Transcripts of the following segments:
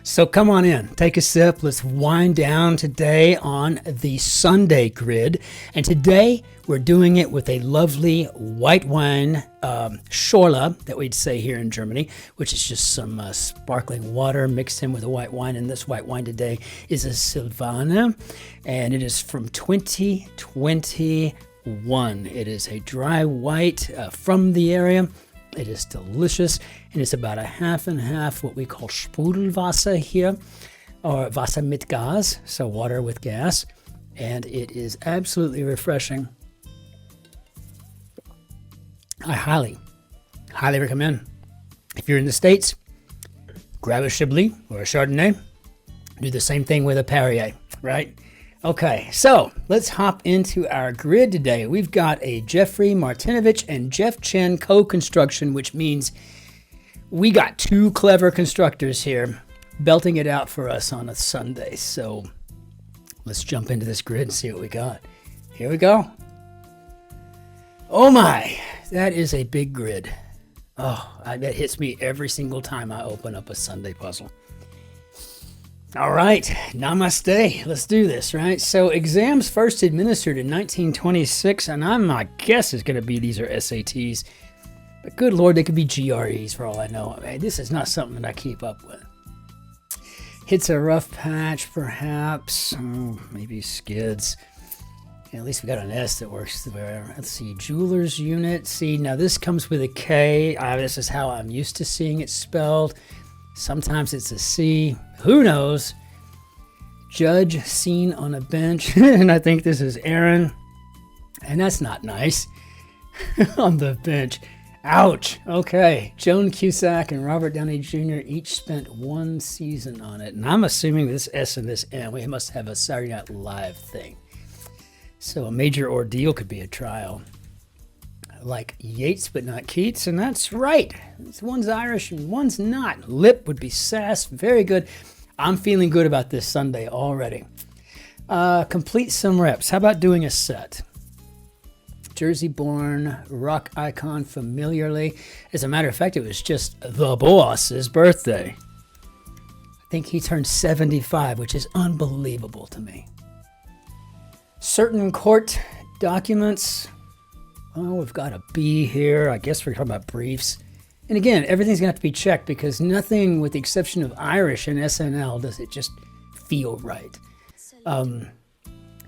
So come on in, take a sip. Let's wind down today on the Sunday grid. And today we're doing it with a lovely white wine, Schorle, that we'd say here in Germany, which is just some sparkling water mixed in with a white wine. And this white wine today is a Silvaner, and it is from 2021. It is a dry white from the area. It is delicious, and it's about a half and half what we call Sprudelwasser here, or Wasser mit Gas, so water with gas, and it is absolutely refreshing. I highly recommend. If you're in the States, grab a Chablis or a Chardonnay. Do the same thing with a Perrier, right? Okay, so let's hop into our grid today. We've got a Jeffrey Martinovich and Jeff Chen co-construction, which means we got two clever constructors here belting it out for us on a Sunday. So let's jump into this grid and see what we got. Here we go. Oh my, that is a big grid. Oh, that hits me every single time I open up a Sunday puzzle. All right, namaste. Let's do this, right? So exams first administered in 1926, and my guess is going to be these are SATs. But good Lord, they could be GREs for all I know. I mean, this is not something that I keep up with. Hits a rough patch, perhaps. Oh, maybe skids. At least we got an S that works there. Let's see, jeweler's unit. See, now this comes with a K. This is how I'm used to seeing it spelled. Sometimes it's a C. Who knows? Judge seen on a bench. And I think this is Aaron. And that's not nice. On the bench. Ouch. Okay. Joan Cusack and Robert Downey Jr. each spent one season on it. And I'm assuming this S and this N, we must have a Saturday Night Live thing. So a major ordeal could be a trial. Like Yates but not Keats, and that's right. One's Irish and one's not. Lip would be sass. Very good. I'm feeling good about this Sunday already. Complete some reps. How about doing a set? Jersey-born rock icon familiarly. As a matter of fact, it was just the boss's birthday. I think he turned 75, which is unbelievable to me. Certain court documents. Oh, we've got a B here. I guess we're talking about briefs. And again, everything's going to have to be checked because nothing, with the exception of Irish and SNL, does it just feel right.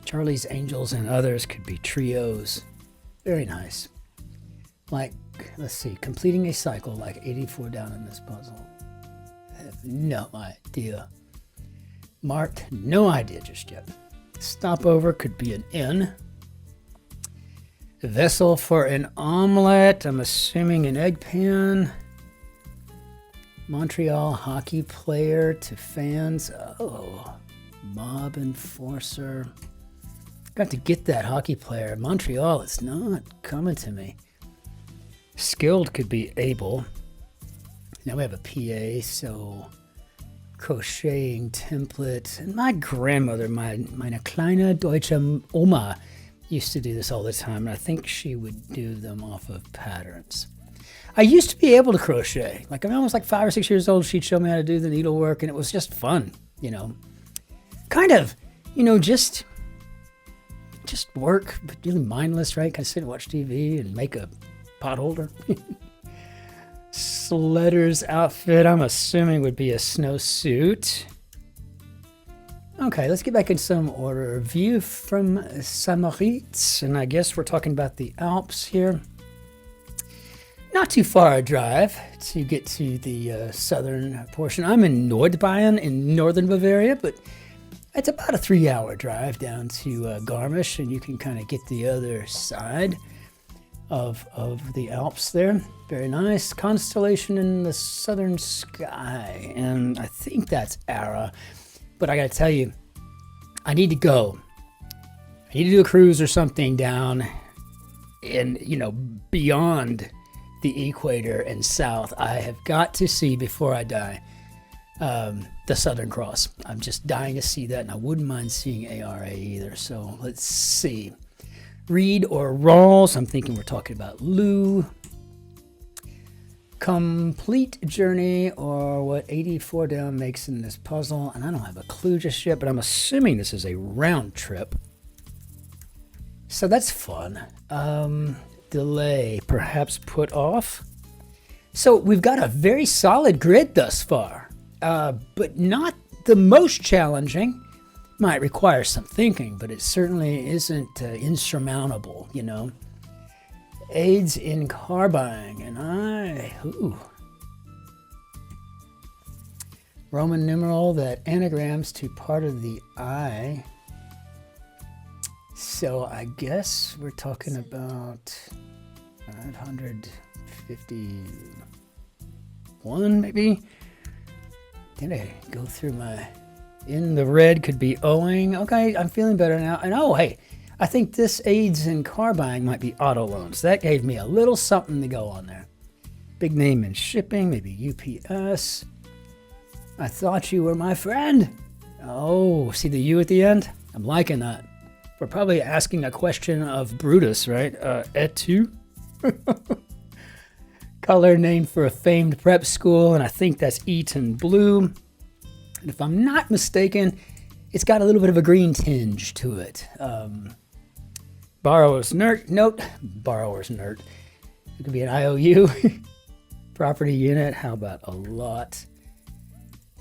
Charlie's Angels and others could be trios. Very nice. Like, let's see, completing a cycle like 84 down in this puzzle. I have no idea. Marked, no idea just yet. Stopover could be an N. Vessel for an omelet, I'm assuming an egg pan. Montreal hockey player to fans. Oh, mob enforcer. Got to get that hockey player. Montreal, it's not coming to me. Skilled could be able. Now we have a PA, so crocheting template. And my grandmother, meine kleine deutsche Oma, used to do this all the time, and I think she would do them off of patterns. I used to be able to crochet. Like, I was like 5 or 6 years old. She'd show me how to do the needlework, and it was just fun, Kind of, just work, but really mindless, right? Kind of sit and watch TV and make a pot holder. Sledder's outfit, I'm assuming, would be a snowsuit. Okay, let's get back in some order. View from Saint-Moritz, and I guess we're talking about the Alps here. Not too far a drive to get to the southern portion. I'm in Nordbayern in northern Bavaria, but it's about a 3-hour drive down to Garmisch, and you can kind of get the other side of the Alps there. Very nice. Constellation in the southern sky, and I think that's Ara. But I got to tell you, I need to go. I need to do a cruise or something down in, beyond the equator and south. I have got to see before I die the Southern Cross. I'm just dying to see that, and I wouldn't mind seeing ARA either. So let's see. Reed or Rawls. I'm thinking we're talking about Lou. Complete journey, or what 84 down makes in this puzzle. And I don't have a clue just yet, but I'm assuming this is a round trip. So that's fun. Delay, perhaps put off. So we've got a very solid grid thus far, but not the most challenging. Might require some thinking, but it certainly isn't insurmountable, you know. Aids in car buying, and Roman numeral that anagrams to part of the I. So I guess we're talking about 551 maybe. Did I go through my, in the red could be owing. Okay, I'm feeling better now. And oh, hey, I think this aids in car buying might be auto loans. That gave me a little something to go on there. Big name in shipping, maybe UPS. I thought you were my friend. Oh, see the U at the end? I'm liking that. We're probably asking a question of Brutus, right? Et tu? Color name for a famed prep school, and I think that's Eton Blue. And if I'm not mistaken, it's got a little bit of a green tinge to it. Borrower's note. Borrower's note. It could be an IOU. Property unit. How about a lot?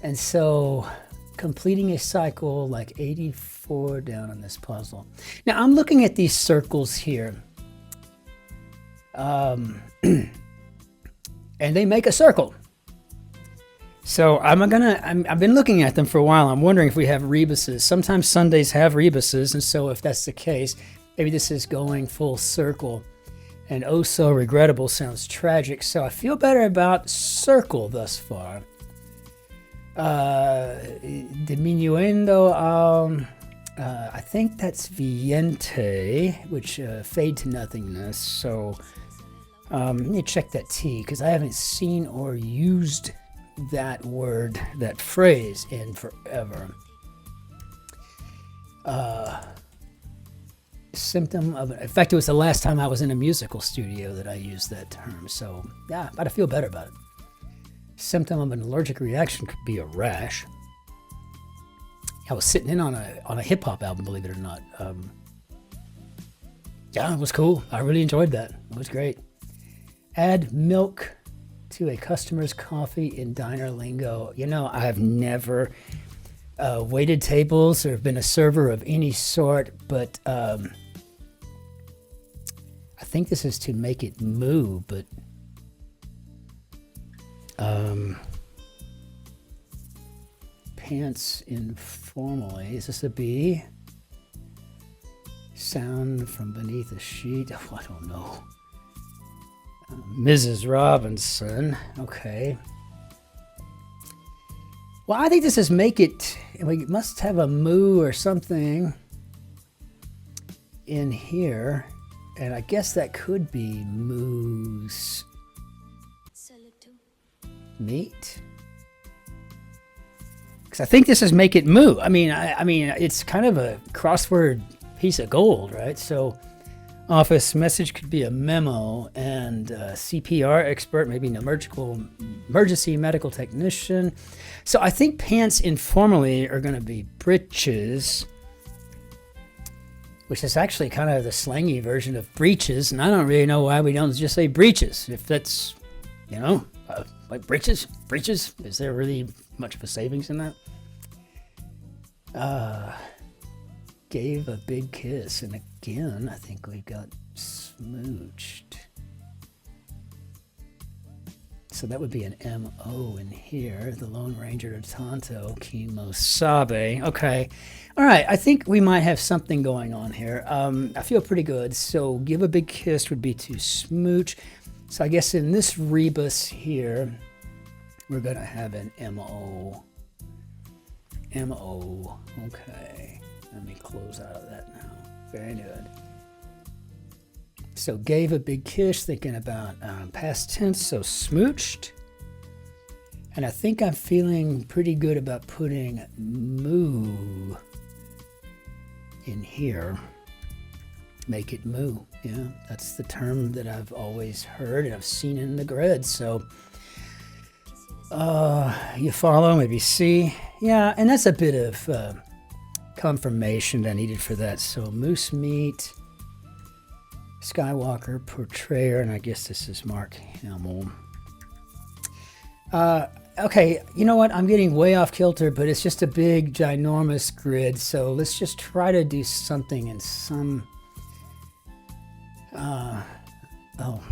And so completing a cycle like 84 down on this puzzle. Now I'm looking at these circles here. And they make a circle. So I've been looking at them for a while. I'm wondering if we have rebuses. Sometimes Sundays have rebuses, and so if that's the case, maybe this is going full circle. And oh so regrettable sounds tragic. So I feel better about circle thus far. Diminuendo, I think that's viente, which fade to nothingness. So let me check that T, because I haven't seen or used that word, that phrase in forever. Symptom of, in fact, it was the last time I was in a musical studio that I used that term. So yeah, but I feel better about it. Symptom of an allergic reaction could be a rash. I was sitting in on a hip hop album, believe it or not. Yeah, it was cool. I really enjoyed that. It was great. Add milk to a customer's coffee in diner lingo. You know, I have never waited tables or been a server of any sort, but I think this is to make it moo, but pants informally. Is this a B? Sound from beneath a sheet. Oh, I don't know. Mrs. Robinson. Okay. Well, I think this is make it. We must have a moo or something in here. And I guess that could be moose. Meat? Because I think this is make it moo. I mean, it's kind of a crossword piece of gold, right? So office message could be a memo, and CPR expert, maybe an emergency medical technician. So I think pants informally are going to be breeches, which is actually kind of the slangy version of breeches. And I don't really know why we don't just say breeches. If that's, you know, like breeches, is there really much of a savings in that? Gave a big kiss, and again, I think we got smooched. So that would be an M-O in here. The Lone Ranger de Tonto, Kimosabe. Okay. All right. I think we might have something going on here. I feel pretty good. So give a big kiss would be to smooch. So I guess in this rebus here, we're going to have an M-O. M-O. Okay. Let me close out of that now. Very good. So gave a big kiss, thinking about past tense, so smooched. And I think I'm feeling pretty good about putting moo in here. Make it moo. Yeah, that's the term that I've always heard and I've seen in the grid. So You follow, maybe C. Yeah, and that's a bit of confirmation that I needed for that. So moose meat, Skywalker portrayer, and I guess this is Mark Hamill. Okay, you know what? I'm getting way off kilter, but it's just a big, ginormous grid. So let's just try to do something in some... oh,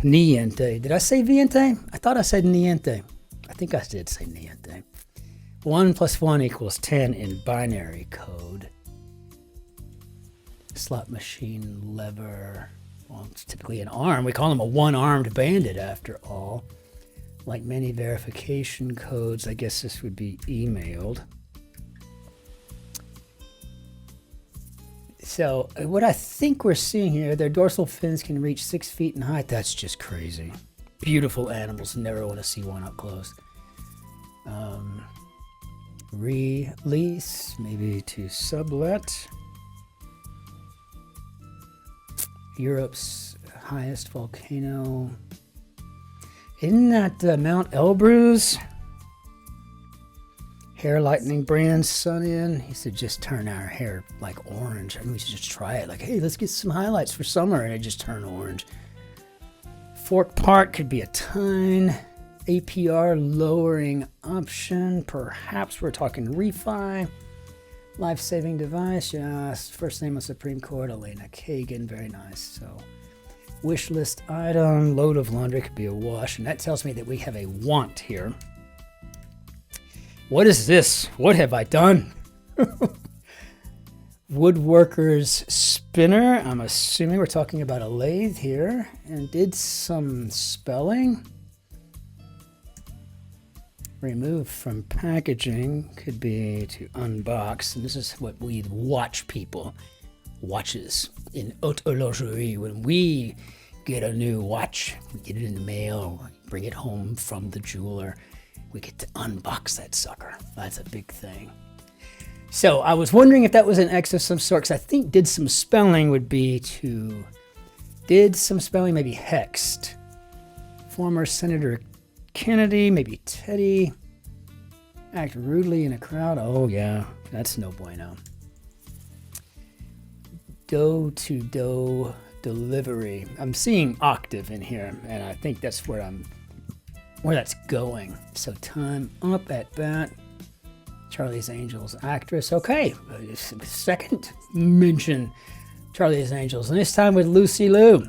niente. Did I say viente? I thought I said niente. I think I did say niente. 1 + 1 = 10 in binary code. Slot machine lever. Well, it's typically an arm. We call him a one-armed bandit after all. Like many verification codes, I guess this would be emailed. So what I think we're seeing here, their dorsal fins can reach 6 feet in height. That's just crazy. Beautiful animals. Never want to see one up close. Release, maybe to sublet. Europe's highest volcano. Isn't that Mount Elbrus? Hair lightening brand Sun-In. He said just turn our hair like orange. I mean, we should just try it. Like, hey, let's get some highlights for summer, and it just turn orange. Fort Park could be a ton. APR lowering option. Perhaps we're talking refi. Life-saving device. Yes. First name of Supreme Court, Elena Kagan. Very nice. So, wish list item. Load of laundry could be a wash. And that tells me that we have a want here. What is this? What have I done? Woodworker's spinner. I'm assuming we're talking about a lathe here. And did some spelling. Remove from packaging could be to unbox. And this is what we watch people. Watches in haute horlogerie. When we get a new watch, we get it in the mail, bring it home from the jeweler. We get to unbox that sucker. That's a big thing. So I was wondering if that was an X of some sort, because I think did some spelling would be to, did some spelling maybe hexed. Former Senator Kennedy, maybe Teddy. Act rudely in a crowd. Oh yeah, that's no bueno. Door-to-door delivery. I'm seeing octave in here, and I think that's where that's going. So time up at bat. Charlie's Angels actress. Okay, second mention Charlie's Angels, and this time with Lucy Liu.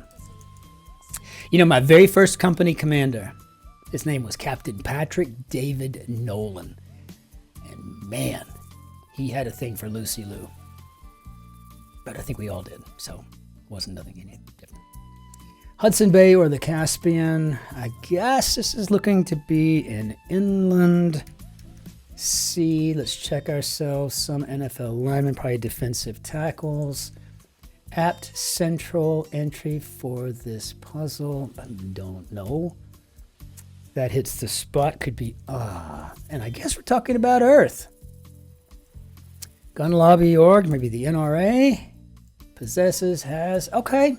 You know, my very first company commander, his name was Captain Patrick David Nolan. And man, he had a thing for Lucy Liu. But I think we all did, so wasn't nothing any different. Hudson Bay or the Caspian. I guess this is looking to be an inland sea. Let's check ourselves. Some NFL linemen, probably defensive tackles. Apt central entry for this puzzle. I don't know. That hits the spot. Could be and I guess we're talking about Earth. Gun lobby org, maybe the NRA. Possesses, has. Okay.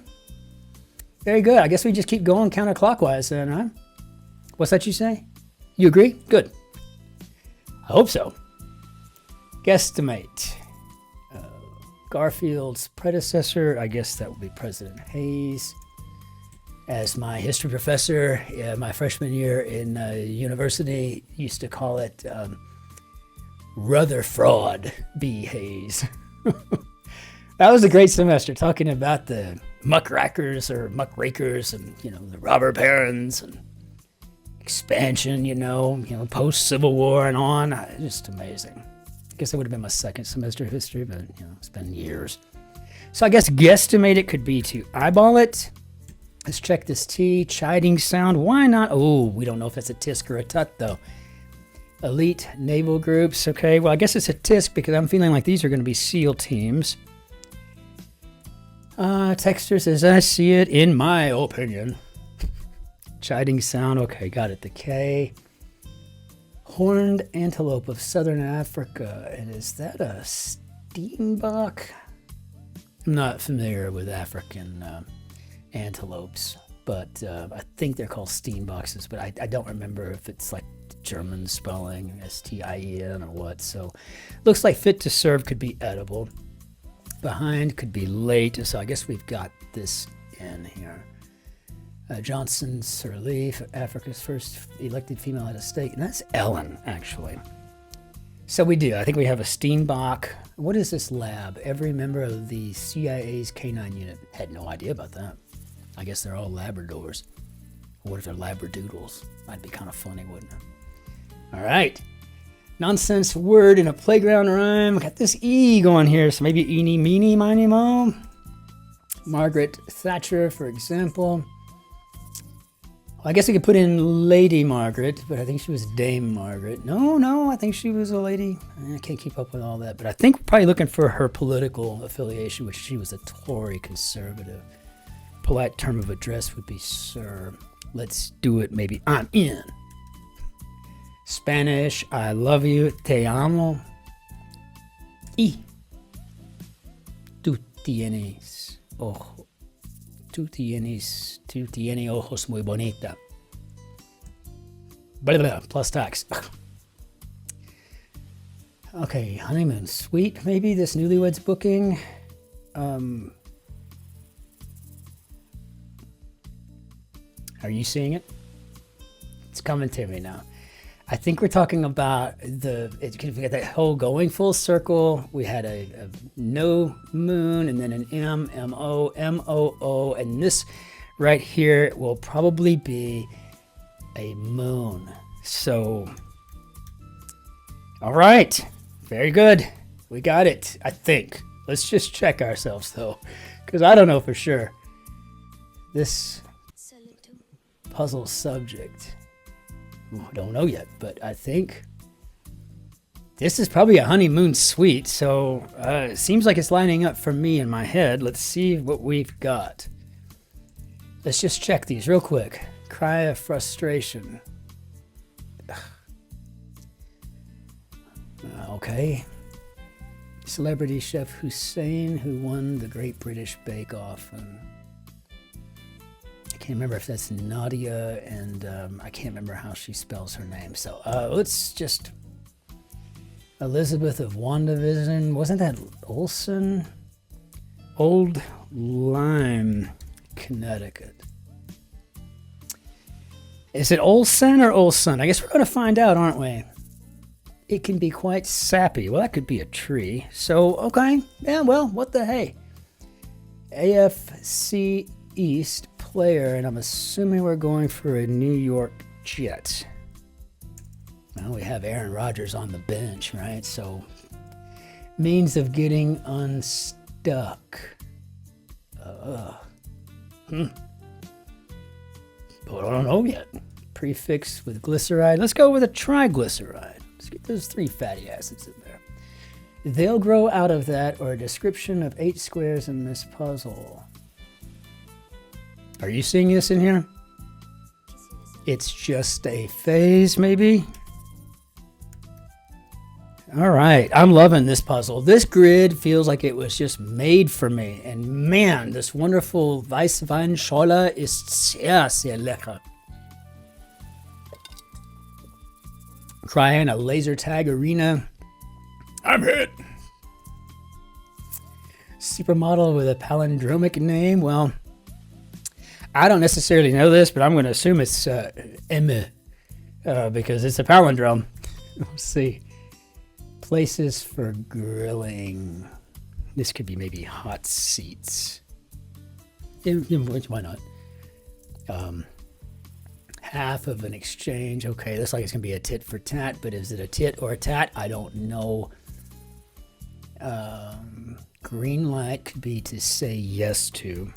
Very good. I guess we just keep going counterclockwise then, huh? What's that you say? You agree? Good. I hope so. Guesstimate. Garfield's predecessor, I guess that would be President Hayes. As my history professor, my freshman year in university used to call it Rutherford B. Hayes. That was a great semester, talking about the muckrakers or muckrakers and, you know, the robber barons and expansion, you know, post-Civil War and on. Just amazing. I guess it would have been my second semester of history, but, you know, it's been years. So I guess guesstimate it could be to eyeball it. Let's check this T. Chiding sound. Why not? Oh, we don't know if that's a tisk or a tut, though. Elite naval groups. Okay, well, I guess it's a tisk because I'm feeling like these are going to be SEAL teams. Texter says, I see it, in my opinion. Chiding sound. Okay, got it. The K. Horned antelope of southern Africa. And is that a steenbok? I'm not familiar with African antelopes, but I think they're called steenboxes, but I don't remember if it's like German spelling, S-T-I-E-N or what. So looks like fit to serve could be edible. Behind could be late. So I guess we've got this in here. Johnson Sirleaf, Africa's first elected female head of state. And that's Ellen, actually. So we do. I think we have a Steenbach. What is this lab? Every member of the CIA's K9 unit. Had no idea about that. I guess they're all Labradors. What if they're Labradoodles? That'd be kind of funny, wouldn't it? All right. Nonsense word in a playground rhyme. Got this E going here, so maybe eeny, meeny, miny, mo. Margaret Thatcher, for example. Well, I guess we could put in Lady Margaret, but I think she was Dame Margaret. No, I think she was a lady. I can't keep up with all that, but I think we're probably looking for her political affiliation, which she was a Tory conservative. Polite term of address would be sir. Let's do it, maybe I'm in. Spanish, I love you, te amo. Y tú tienes ojo. Tú tienes ojos muy bonita. Blah, blah, blah, plus tax. Okay, honeymoon suite, maybe this newlyweds booking. Are you seeing it? It's coming to me now. I think we're talking about we got that whole going full circle. We had a no moon and then an M, M-O, M-O-O. And this right here will probably be a moon. So, all right. Very good. We got it, I think. Let's just check ourselves, though, because I don't know for sure. This puzzle subject. Don't know yet, but I think this is probably a honeymoon suite, so it seems like it's lining up for me in my head. Let's see what we've got. Let's just check these real quick. Cry of frustration. Okay. Celebrity chef Hussein, who won the Great British Bake Off. And I can't remember if that's Nadia, and I can't remember how she spells her name. So let's just... Elizabeth of WandaVision. Wasn't that Olson? Old Lyme, Connecticut. Is it Olson or Olson? I guess we're going to find out, aren't we? It can be quite sappy. Well, that could be a tree. So, okay. Yeah, well, what the hey? AFC East player, and I'm assuming we're going for a New York Jet. Well, we have Aaron Rodgers on the bench, right? So, means of getting unstuck. But I don't know yet. Prefix with glyceride. Let's go with a triglyceride. Let's get those 3 fatty acids in there. They'll grow out of that, or a description of 8 squares in this puzzle. Are you seeing this in here? It's just a phase, maybe? All right, I'm loving this puzzle. This grid feels like it was just made for me. And man, this wonderful Weißweinschorle ist sehr, sehr lecker. Trying a laser tag arena. I'm hit. Supermodel with a palindromic name. Well, I don't necessarily know this, but I'm going to assume it's Emme because it's a palindrome. We'll see. Places for grilling. This could be maybe hot seats. Why not? Half of an exchange. Okay, looks like it's going to be a tit for tat, but is it a tit or a tat? I don't know. Green light could be to say yes to.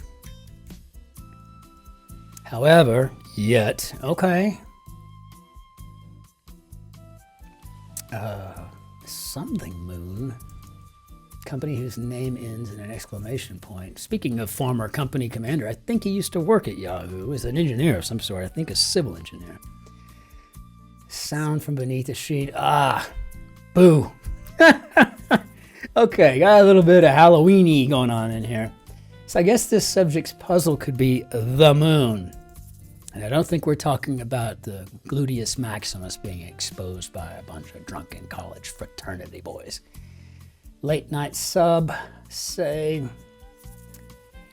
However, yet. Okay. Something moon. Company whose name ends in an exclamation point. Speaking of former company commander, I think he used to work at Yahoo as an engineer of some sort. I think a civil engineer. Sound from beneath the sheet. Ah, boo. Okay, got a little bit of Halloween-y going on in here. So I guess this subject's puzzle could be the moon. And I don't think we're talking about the gluteus maximus being exposed by a bunch of drunken college fraternity boys. Late night sub, say,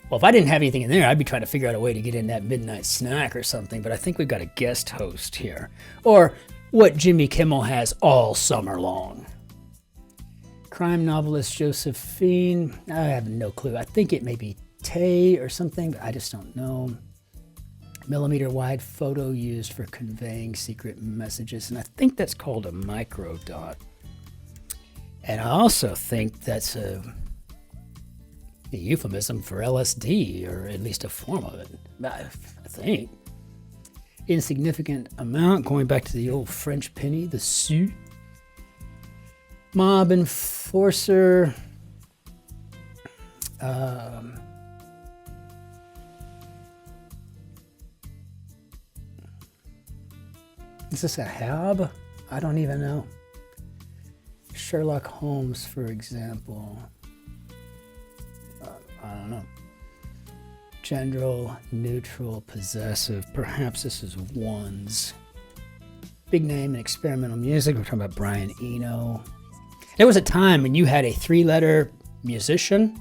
well, if I didn't have anything in there, I'd be trying to figure out a way to get in that midnight snack or something, but I think we've got a guest host here. Or what Jimmy Kimmel has all summer long. Crime novelist Josephine, I have no clue. I think it may be Tay or something, but I just don't know. Millimeter wide photo used for conveying secret messages, and I think that's called a microdot. And I also think that's a euphemism for LSD, or at least a form of it, I think. Insignificant amount, going back to the old French penny, the sou. Mob enforcer. Is this a hab? I don't even know. Sherlock Holmes, for example. I don't know. General, neutral, possessive. Perhaps this is ones. Big name in experimental music. We're talking about Brian Eno. There was a time when you had a 3-letter musician,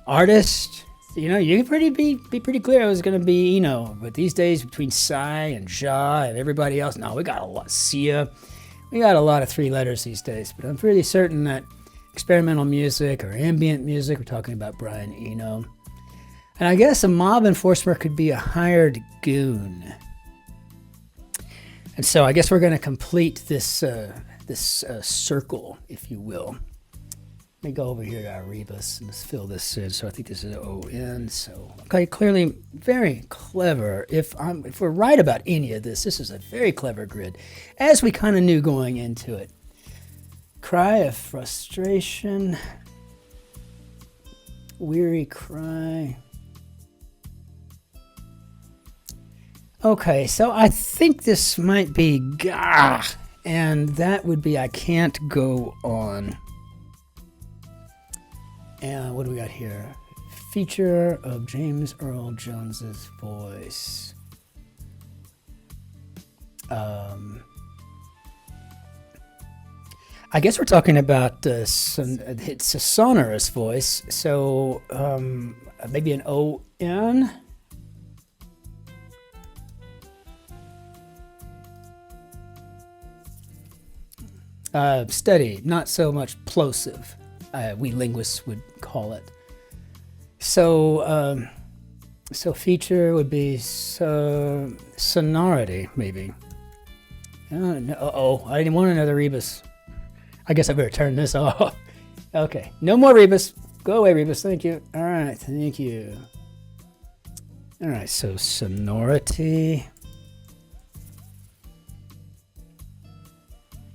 artist. You know, you could be pretty clear it was going to be Eno. But these days, between Psy and Ja and everybody else, no, we got a lot. Sia. We got a lot of 3 letters these days. But I'm pretty certain that experimental music or ambient music, we're talking about Brian Eno. And I guess a mob enforcer could be a hired goon. And so I guess we're going to complete this circle, if you will. Let me go over here to our rebus and let's fill this in. So I think this is O-N. So, okay, clearly very clever. If we're right about any of this, this is a very clever grid, as we kind of knew going into it. Cry of frustration. Weary cry. Okay, so I think this might be gah, and that would be I can't go on. And what do we got here? Feature of James Earl Jones's voice. I guess we're talking about it's a sonorous voice, so maybe an O-N. Steady, not so much plosive, we linguists would call it. So, so feature would be sonority, maybe. Uh-oh, I didn't want another rebus. I guess I better turn this off. Okay, no more rebus. Go away, rebus. Thank you. All right, thank you. All right, so sonority.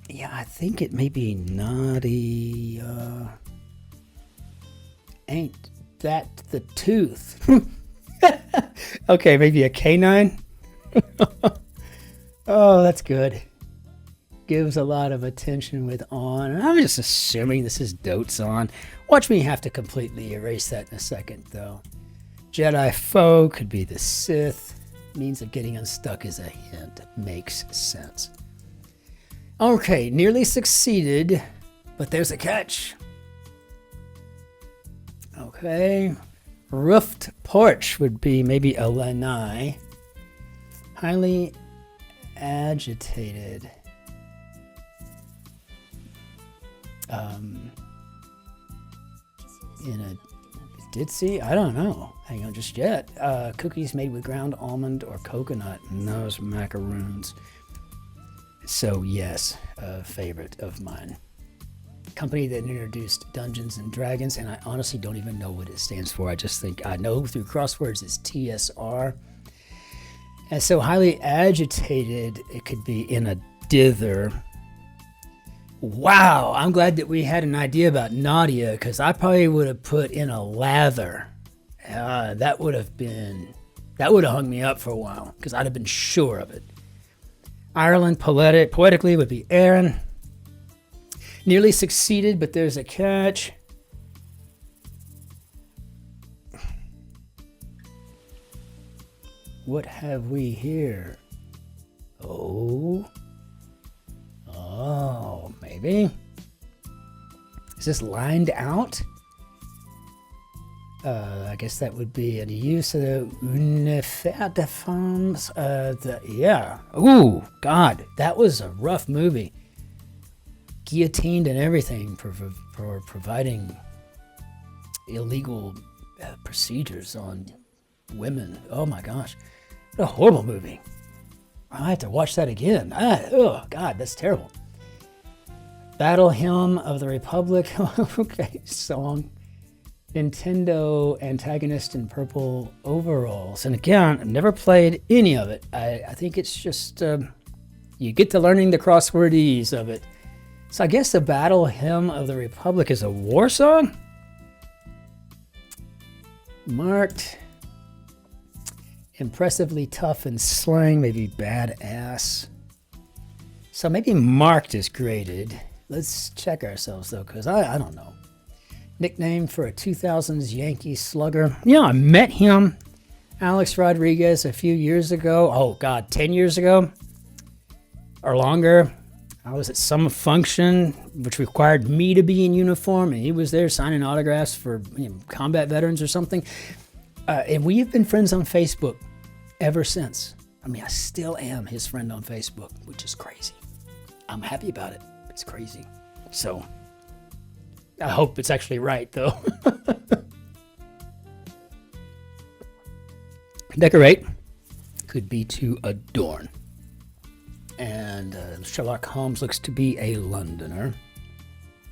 Yeah, I think it may be naughty. Ain't that the tooth? Okay, maybe a canine. Oh, that's good. Gives a lot of attention with on. And I'm just assuming this is dotes on. Watch me have to completely erase that in a second, though. Jedi foe could be the Sith. Means of getting unstuck is a hint. Makes sense. Okay, nearly succeeded, but there's a catch. Okay. Roofed porch would be maybe a lanai. Highly agitated. In a ditzy? I don't know. Hang on just yet. Cookies made with ground almond or coconut and those macaroons. So yes, a favorite of mine. Company that introduced Dungeons and Dragons, and I honestly don't even know what it stands for. I just think I know through crosswords it's TSR. And so highly agitated, it could be in a dither. Wow, I'm glad that we had an idea about Nadia, because I probably would have put in a lather. That would have hung me up for a while, because I'd have been sure of it. Ireland poetically would be Aaron. Nearly succeeded, but there's a catch. what have we here? Oh, maybe. Is this lined out? I guess that would be a use of the Univers de Femmes. Yeah. Ooh, God, that was a rough movie. Guillotined and everything for providing illegal procedures on women. Oh my gosh, what a horrible movie. I have to watch that again. Oh God, that's terrible. Battle Hymn of the Republic. Okay, song. Nintendo antagonist in purple overalls. And again, I've never played any of it. I think it's just, you get to learning the crosswordese of it. So I guess the Battle Hymn of the Republic is a war song? Marked. Impressively tough in slang, maybe badass. So maybe marked is graded. Let's check ourselves though, because I don't know. Nickname for a 2000s Yankee slugger. Yeah, I met him, Alex Rodriguez, a few years ago. Oh God, 10 years ago or longer. I was at some function which required me to be in uniform, and he was there signing autographs for combat veterans or something. And we have been friends on Facebook ever since. I mean, I still am his friend on Facebook, which is crazy. I'm happy about it. It's crazy. So I hope it's actually right, though. Decorate could be to adorn. And Sherlock Holmes looks to be a Londoner.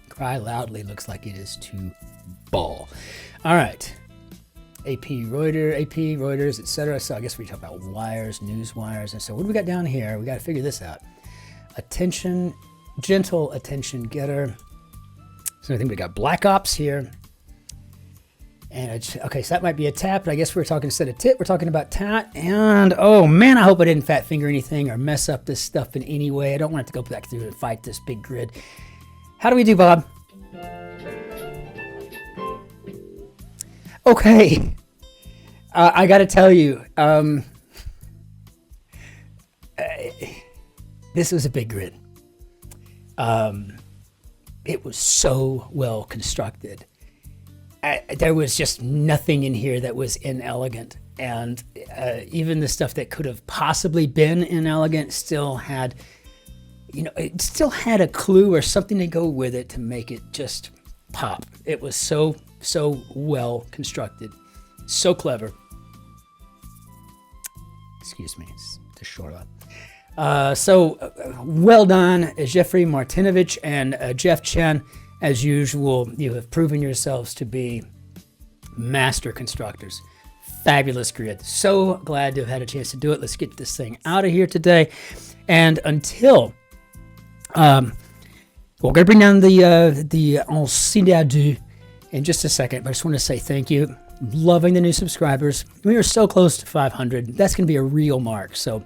Cry loudly looks like it is to bawl. All right. Reuters, etc. So I guess we talk about wires, news wires. And so what do we got down here? We got to figure this out. Attention, gentle attention getter. So I think we got Black Ops here. And okay, so that might be a tap, but I guess we're talking instead of tit, we're talking about tat. And oh man, I hope I didn't fat finger anything or mess up this stuff in any way. I don't want to go back through and fight this big grid. How do we do, Bob? Okay. I got to tell you, this was a big grid. It was so well constructed. There was just nothing in here that was inelegant. And even the stuff that could have possibly been inelegant still had, it still had a clue or something to go with it to make it just pop. It was so well constructed. So clever. Excuse me, it's the short one. Well done, Jeffrey Martinovich and Jeff Chen. As usual, you have proven yourselves to be master constructors. Fabulous grid. So glad to have had a chance to do it. Let's get this thing out of here today. And until, we're going to bring down the Ancien d'Adieu in just a second, but I just want to say thank you. Loving the new subscribers. We are so close to 500. That's going to be a real mark. So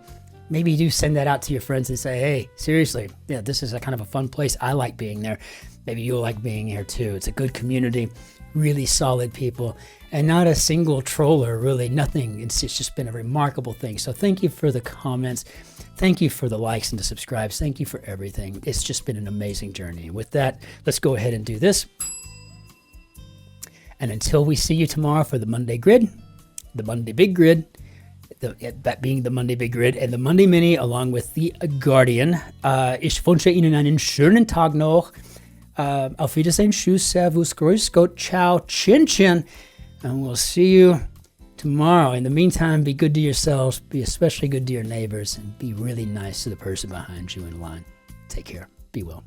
maybe you do send that out to your friends and say, hey, seriously, yeah, this is a kind of a fun place. I like being there. Maybe you'll like being here too. It's a good community, really solid people, and not a single troller, really nothing. It's just been a remarkable thing. So thank you for the comments. Thank you for the likes and the subscribes. Thank you for everything. It's just been an amazing journey. With that, let's go ahead and do this. And until we see you tomorrow for the Monday Grid, the Monday Big Grid, that being the Monday Big Grid and the Monday Mini along with the Guardian. Ich wünsche Ihnen einen schönen Tag noch. Auf Wiedersehen, tschüss, servus, grüß Gott, ciao, Cin-Cin. And we'll see you tomorrow. In the meantime, be good to yourselves, be especially good to your neighbors, and be really nice to the person behind you in line. Take care. Be well.